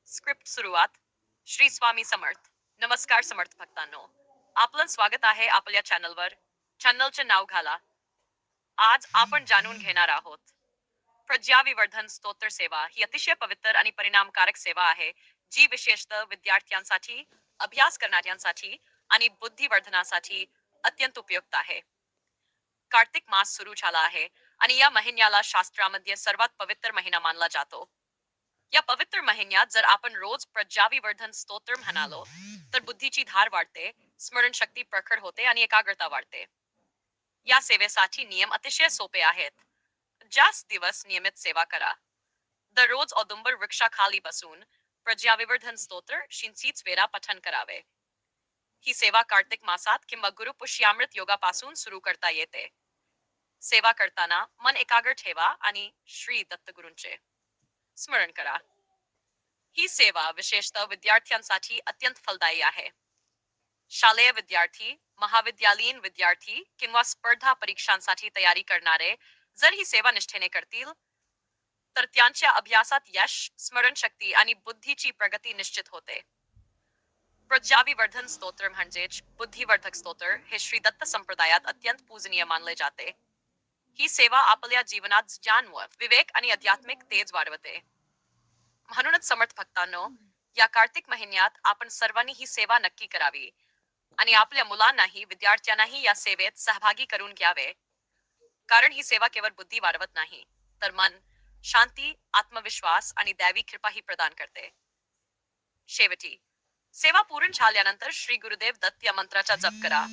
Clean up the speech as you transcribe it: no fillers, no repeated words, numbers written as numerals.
Script सुरुवात. श्री स्वामी समर्थ. नमस्कार समर्थ भक्तांनो, आपलं स्वागत आहे आपल्या चॅनलवर. चॅनलचे नाव घाला. आज आपण जाणून घेणार आहोत प्रज्ञाविवर्धन स्तोत्र सेवा ही अतिशय पवित्र आणि परिणामकारक सेवा आहे, जी विशेषतः विद्यार्थ्यांसाठी, अभ्यास करणाऱ्यांसाठी आणि बुद्धिवर्धनासाठी अत्यंत उपयुक्त आहे. कार्तिक मास सुरू झाला आहे आणि या महिन्याला शास्त्रामध्ये सर्वात पवित्र महिना मानला जातो. या पवित्र महिन्यात जर आपण रोज प्रज्ञाविवर्धन स्तोत्र म्हणालो तर बुद्धीची धार वाढते, स्मरणशक्ती प्रखर होते आणि एकाग्रता वाढते. या सेवेसाठी नियम अतिशय सोपे आहेत. जास्त दिवस नियमित सेवा करा. दररोज औदुंबर वृक्षाखाली बसून प्रज्ञाविवर्धन स्तोत्र शिंसीच वेळा पठण करावे. ही सेवा कार्तिक मासात किंवा गुरुपुष्यामृत योगापासून सुरू करता येते. सेवा करताना मन एकाग्र ठेवा आणि श्री दत्तगुरूंचे स्मरण करा. ही सेवा विशेषतः विद्यार्थ्यांसाठी अत्यंत फलदायी आहे. शालेय विद्यार्थी, महाविद्यालयीन विद्यार्थी किंवा स्पर्धा परीक्षांसाठी तयारी करणारे जर ही सेवा निष्ठेने करतील तर त्यांच्या अभ्यासात यश, स्मरणशक्ती आणि बुद्धीची प्रगती निश्चित होते. प्रज्ञाविवर्धन स्तोत्र म्हणजेच बुद्धिवर्धक स्तोत्र हे श्री दत्त संप्रदायात अत्यंत पूजनीय मानले जाते. ही सेवा आपल्या जीवनात ज्ञान, विवेक आणि आध्यात्मिक तेज वाढवते. म्हणूनच समर्थ भक्तांनो, या कार्तिक महिन्यात आपण सर्वांनी ही सेवा नक्की करावी आणि आपल्या मुलांनाही, विद्यार्थ्यांनाही या सेवेत सहभागी करून घ्यावे. कारण ही सेवा केवळ बुद्धी वाढवत नाही, तर मन, शांती, आत्मविश्वास आणि दैवी कृपाही प्रदान करते. शेवटी सेवा पूर्ण झाल्यानंतर श्री गुरुदेव दत्त या मंत्राचा जप करा.